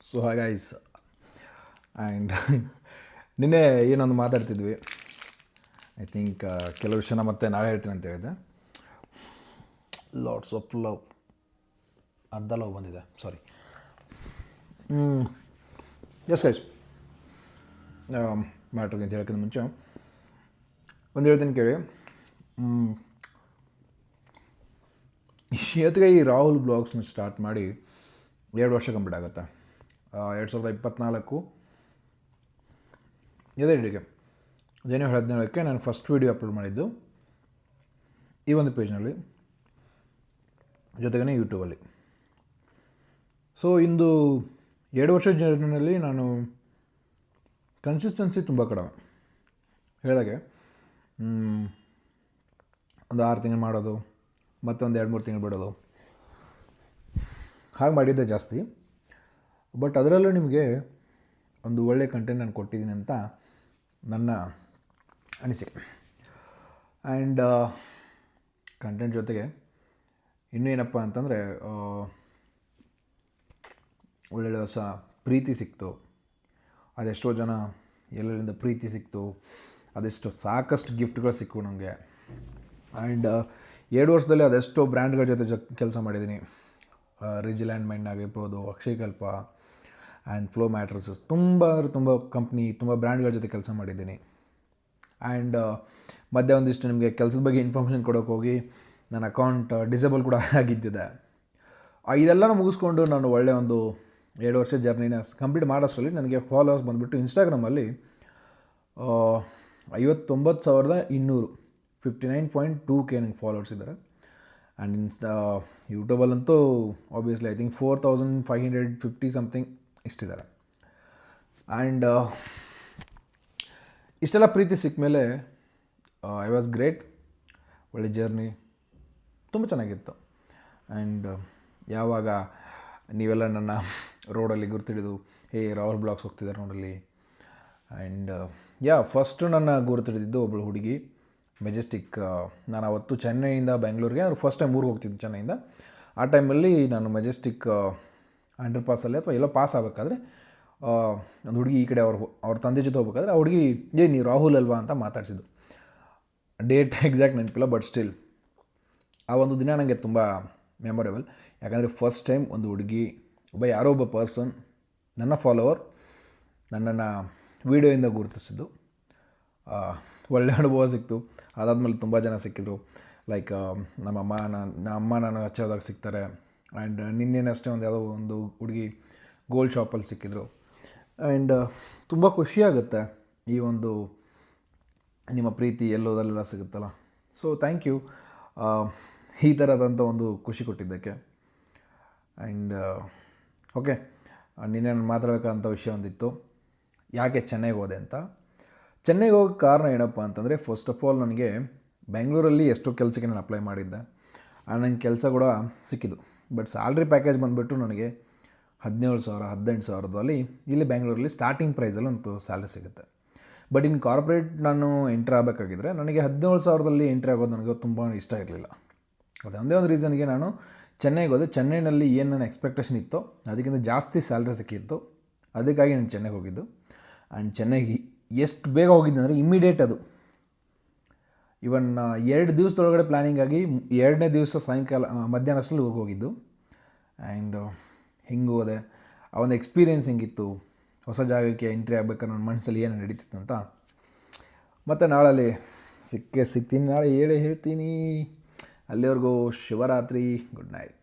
So hi guys and ನಿನ್ನೆ ಏನೊಂದು ಮಾತಾಡ್ತಿದ್ವಿ. I think ಕೆಲವು ವಿಷಯನ ಮತ್ತೆ ನಾಳೆ ಹೇಳ್ತೀನಿ ಅಂತ ಹೇಳಿದೆ. ಲಾಟ್ಸ್ ಆಫ್ ಲವ್, ಅರ್ಧ ಲವ್ ಬಂದಿದೆ, ಸಾರಿ. ಎಸ್ ಗೈಸ್, ಮ್ಯಾಟ್ರಿಗೆ ಅಂತ ಹೇಳೋಕ್ಕಿಂತ ಮುಂಚೆ ಒಂದು ಹೇಳ್ತೀನಿ ಕೇಳಿ. ಇವತ್ತಿಗೆ ಈ ರಾಹುಲ್ ಬ್ಲಾಗ್ಸ್ನ ಸ್ಟಾರ್ಟ್ ಮಾಡಿ 2 ವರ್ಷ ಕಂಪ್ಲೀಟ್ ಆಗುತ್ತೆ. 2024 ಇದೇ ಡೇಟಿಗೆ ಜನವರಿ 17ಕ್ಕೆ ನಾನು ಫಸ್ಟ್ ವೀಡಿಯೋ ಅಪ್ಲೋಡ್ ಮಾಡಿದ್ದು ಈ ಒಂದು ಪೇಜ್ನಲ್ಲಿ, ಜೊತೆಗೇ ಯೂಟ್ಯೂಬಲ್ಲಿ. ಸೊ ಇಂದು 2 ವರ್ಷ ಜರ್ನಿನಲ್ಲಿ ನಾನು ಕನ್ಸಿಸ್ಟೆನ್ಸಿ ತುಂಬ ಕಡಿಮೆ. ಹೇಳಿದಾಗೆ ಒಂದು 6 ತಿಂಗಳು ಮಾಡೋದು, ಮತ್ತೊಂದು 2-3 ತಿಂಗಳು ಬಿಡೋದು, ಹಾಗೆ ಮಾಡಿದ್ದೆ ಜಾಸ್ತಿ. ಬಟ್ ಅದರಲ್ಲೂ ನಿಮಗೆ ಒಂದು ಒಳ್ಳೆಯ ಕಂಟೆಂಟ್ ನಾನು ಕೊಟ್ಟಿದ್ದೀನಿ ಅಂತ ನನ್ನ ಅನಿಸಿಕೆ. ಆ್ಯಂಡ್ ಕಂಟೆಂಟ್ ಜೊತೆಗೆ ಇನ್ನೇನಪ್ಪ ಅಂತಂದರೆ ಒಳ್ಳೊಳ್ಳೆ ಹೊಸ ಪ್ರೀತಿ ಸಿಕ್ತು. ಅದೆಷ್ಟೋ ಜನ ಎಲ್ಲೆಲ್ಲಿಂದ ಪ್ರೀತಿ ಸಿಕ್ತು, ಅದೆಷ್ಟೋ ಸಾಕಷ್ಟು ಗಿಫ್ಟ್ಗಳು ಸಿಕ್ಕು ನಮಗೆ. ಆ್ಯಂಡ್ 2 ವರ್ಷದಲ್ಲಿ ಅದೆಷ್ಟೋ ಬ್ರ್ಯಾಂಡ್ಗಳ ಜೊತೆ ಕೆಲಸ ಮಾಡಿದ್ದೀನಿ. ರಿಜಿಲ್ಯಾಂಡ್ ಮೈಂಡ್ ಆಗಿರ್ಬೋದು, ಅಕ್ಷಯಕಲ್ಪ ಆ್ಯಂಡ್ ಫ್ಲೋ ಮ್ಯಾಟ್ರಸಸ್, ತುಂಬ ಕಂಪ್ನಿ, ತುಂಬ ಬ್ರ್ಯಾಂಡ್ಗಳ ಜೊತೆ ಕೆಲಸ ಮಾಡಿದ್ದೀನಿ. ಆ್ಯಂಡ್ ಮಧ್ಯೆ ಒಂದಿಷ್ಟು ನಿಮಗೆ ಕೆಲಸದ ಬಗ್ಗೆ ಇನ್ಫಾರ್ಮೇಷನ್ ಕೊಡೋಕೆ ಹೋಗಿ ನನ್ನ ಅಕೌಂಟ್ ಡಿಸೇಬಲ್ ಕೂಡ ಆಗಿದ್ದಿದೆ. ಇದೆಲ್ಲನೂ ಮುಗಿಸ್ಕೊಂಡು ನಾನು ಒಳ್ಳೆಯ ಒಂದು 2 ವರ್ಷ ಜರ್ನಿನ ಕಂಪ್ಲೀಟ್ ಮಾಡೋಷ್ಟರಲ್ಲಿ ನನಗೆ ಫಾಲೋವರ್ಸ್ ಬಂದುಬಿಟ್ಟು ಇನ್ಸ್ಟಾಗ್ರಾಮಲ್ಲಿ 59,200 59.2K ನನಗೆ ಫಾಲೋವರ್ಸ್ ಇದ್ದಾರೆ. ಆ್ಯಂಡ್ ಯೂಟ್ಯೂಬಲ್ಲಂತೂ ಆಬ್ವಿಯಸ್ಲಿ ಐ ಥಿಂಕ್ 4,550 ಸಮಥಿಂಗ್ ಇಷ್ಟಿದ್ದಾರೆ. ಆ್ಯಂಡ್ ಇಷ್ಟೆಲ್ಲ ಪ್ರೀತಿ ಸಿಕ್ಕ ಮೇಲೆ ಐ ವಾಸ್ ಗ್ರೇಟ್. ಒಳ್ಳೆ ಜರ್ನಿ ತುಂಬ ಚೆನ್ನಾಗಿತ್ತು. ಆ್ಯಂಡ್ ಯಾವಾಗ ನೀವೆಲ್ಲ ನನ್ನ ರೋಡಲ್ಲಿ ಗುರುತಿಡಿದು ರಾಹುಲ್ ಬ್ಲಾಗ್ಸ್ ಹೋಗ್ತಿದ್ದಾರೆ ರೋಡಲ್ಲಿ, ಆ್ಯಂಡ್ ಫಸ್ಟು ನನ್ನ ಗುರುತಿಡಿದಿದ್ದು ಒಬ್ಬಳು ಹುಡುಗಿ ಮೆಜೆಸ್ಟಿಕ್. ನಾನು ಅವತ್ತು ಚೆನ್ನೈಯಿಂದ ಬೆಂಗಳೂರಿಗೆ ಫಸ್ಟ್ ಟೈಮ್ ಊರಿಗೆ ಹೋಗ್ತಿದ್ದು ಚೆನ್ನೈಯಿಂದ. ಆ ಟೈಮಲ್ಲಿ ನಾನು ಮೆಜೆಸ್ಟಿಕ್ ಅಂಡರ್ ಪಾಸಲ್ಲಿ ಅಥವಾ ಎಲ್ಲೋ ಪಾಸ್ ಆಗಬೇಕಾದ್ರೆ ಒಂದು ಹುಡುಗಿ ಈ ಕಡೆ ಅವ್ರ ತಂದೆ ಜೊತೆ ಹೋಗ್ಬೇಕಾದ್ರೆ ಆ ಹುಡುಗಿ ನೀವು ರಾಹುಲ್ ಅಲ್ವಾ ಅಂತ ಮಾತಾಡ್ಸಿದ್ದು. ಡೇಟ್ ಎಕ್ಸಾಕ್ಟ್ ನೆನಪಿಲ್ಲ, ಬಟ್ ಸ್ಟಿಲ್ ಆ ಒಂದು ದಿನ ನನಗೆ ತುಂಬ ಮೆಮೊರೇಬಲ್. ಯಾಕಂದರೆ ಫಸ್ಟ್ ಟೈಮ್ ಒಂದು ಹುಡುಗಿ, ಯಾರೋ ಒಬ್ಬ ಪರ್ಸನ್, ನನ್ನ ಫಾಲೋವರ್, ನನ್ನನ್ನು ವೀಡಿಯೋಯಿಂದ ಗುರುತಿಸಿದ್ದು. ಒಳ್ಳೆಯ ಅನುಭವ ಸಿಕ್ತು. ಅದಾದಮೇಲೆ ತುಂಬ ಜನ ಸಿಕ್ಕಿದ್ರು. ಲೈಕ್ ನಮ್ಮ ಅಮ್ಮ ನಾನು ಹಚ್ಚೋದಾಗ ಸಿಗ್ತಾರೆ. ಆ್ಯಂಡ್ ನಿನ್ನೇನಷ್ಟೇ ಯಾವುದೋ ಒಂದು ಹುಡುಗಿ ಗೋಲ್ಡ್ ಶಾಪಲ್ಲಿ ಸಿಕ್ಕಿದ್ರು. ಆ್ಯಂಡ್ ತುಂಬ ಖುಷಿಯಾಗುತ್ತೆ ಈ ಒಂದು ನಿಮ್ಮ ಪ್ರೀತಿ ಎಲ್ಲೋದಲ್ಲೆಲ್ಲ ಸಿಗುತ್ತಲ್ಲ. ಸೊ ಥ್ಯಾಂಕ್ ಯು ಈ ಥರದಂಥ ಒಂದು ಖುಷಿ ಕೊಟ್ಟಿದ್ದಕ್ಕೆ. ಆ್ಯಂಡ್ ಓಕೆ, ನಿನ್ನೆ ನಾನು ಮಾತಾಡಬೇಕಂತ ವಿಷಯ ಒಂದಿತ್ತು, ಯಾಕೆ ಚೆನ್ನೈಗೆ ಹೋದೆ ಅಂತ. ಚೆನ್ನೈಗೆ ಹೋಗೋ ಕಾರಣ ಏನಪ್ಪ ಅಂತಂದರೆ, ಫಸ್ಟ್ ಆಫ್ ಆಲ್ ನನಗೆ ಬೆಂಗಳೂರಲ್ಲಿ ಎಷ್ಟೋ ಕೆಲಸಕ್ಕೆ ನಾನು ಅಪ್ಲೈ ಮಾಡಿದ್ದೆ. ನನಗೆ ಕೆಲಸ ಕೂಡ ಸಿಕ್ಕಿದ್ದು. ಬಟ್ ಸ್ಯಾಲ್ರಿ ಪ್ಯಾಕೇಜ್ ಬಂದುಬಿಟ್ಟು ನನಗೆ 17,000 18,000 ಇಲ್ಲಿ ಬೆಂಗಳೂರಲ್ಲಿ ಸ್ಟಾರ್ಟಿಂಗ್ ಪ್ರೈಸಲ್ಲಿ ಒಂದು ಸ್ಯಾಲ್ರಿ ಸಿಗುತ್ತೆ. ಬಟ್ ಇನ್ನು ಕಾರ್ಪೊರೇಟ್ ನಾನು ಎಂಟ್ರಿ ಆಗಬೇಕಾಗಿದ್ದರೆ ನನಗೆ 17,000 ಎಂಟ್ರಿ ಆಗೋದು ನನಗೆ ತುಂಬ ಇಷ್ಟ ಇರಲಿಲ್ಲ. ಅದೊಂದೇ ಒಂದು ರೀಸನ್ಗೆ ನಾನು ಚೆನ್ನೈಗೆ ಹೋದೆ. ಚೆನ್ನೈನಲ್ಲಿ ಏನು ನನ್ನ ಎಕ್ಸ್ಪೆಕ್ಟೇಷನ್ ಇತ್ತೋ ಅದಕ್ಕಿಂತ ಜಾಸ್ತಿ ಸ್ಯಾಲ್ರಿ ಸಿಕ್ಕಿತ್ತು. ಅದಕ್ಕಾಗಿ ನಾನು ಚೆನ್ನೈಗೆ ಹೋಗಿದ್ದು. ಆ್ಯಂಡ್ ಚೆನ್ನೈಗೆ ಎಷ್ಟು ಬೇಗ ಹೋಗಿದ್ದೆ ಅಂದರೆ ಇಮ್ಮಿಡಿಯೇಟ್ ಅದು. ಇವನ್ 2 ದಿವಸದೊಳಗಡೆ ಪ್ಲ್ಯಾನಿಂಗ್ ಆಗಿ 2ನೇ ದಿವಸ ಸಾಯಂಕಾಲ ಮಧ್ಯಾಹ್ನ ಅಷ್ಟರಲ್ಲಿ ಹೋಗಿದ್ದು. ಆ್ಯಂಡ್ ಹಿಂಗೆ ಹೋದೆ. ಆ ಒಂದು ಎಕ್ಸ್ಪೀರಿಯೆನ್ಸ್ ಹಿಂಗಿತ್ತು. ಹೊಸ ಜಾಗಕ್ಕೆ ಎಂಟ್ರಿ ಆಗಬೇಕಾದ್ರೆ ನನ್ನ ಮನಸ್ಸಲ್ಲಿ ಏನು ನಡೀತಿತ್ತು ಅಂತ. ಮತ್ತು ನಾಳಲ್ಲಿ ಸಿಗ್ತೀನಿ, ನಾಳೆ ಹೇಳ್ತೀನಿ. ಅಲ್ಲಿವರೆಗೂ ಶಿವರಾತ್ರಿ, ಗುಡ್ ನೈಟ್.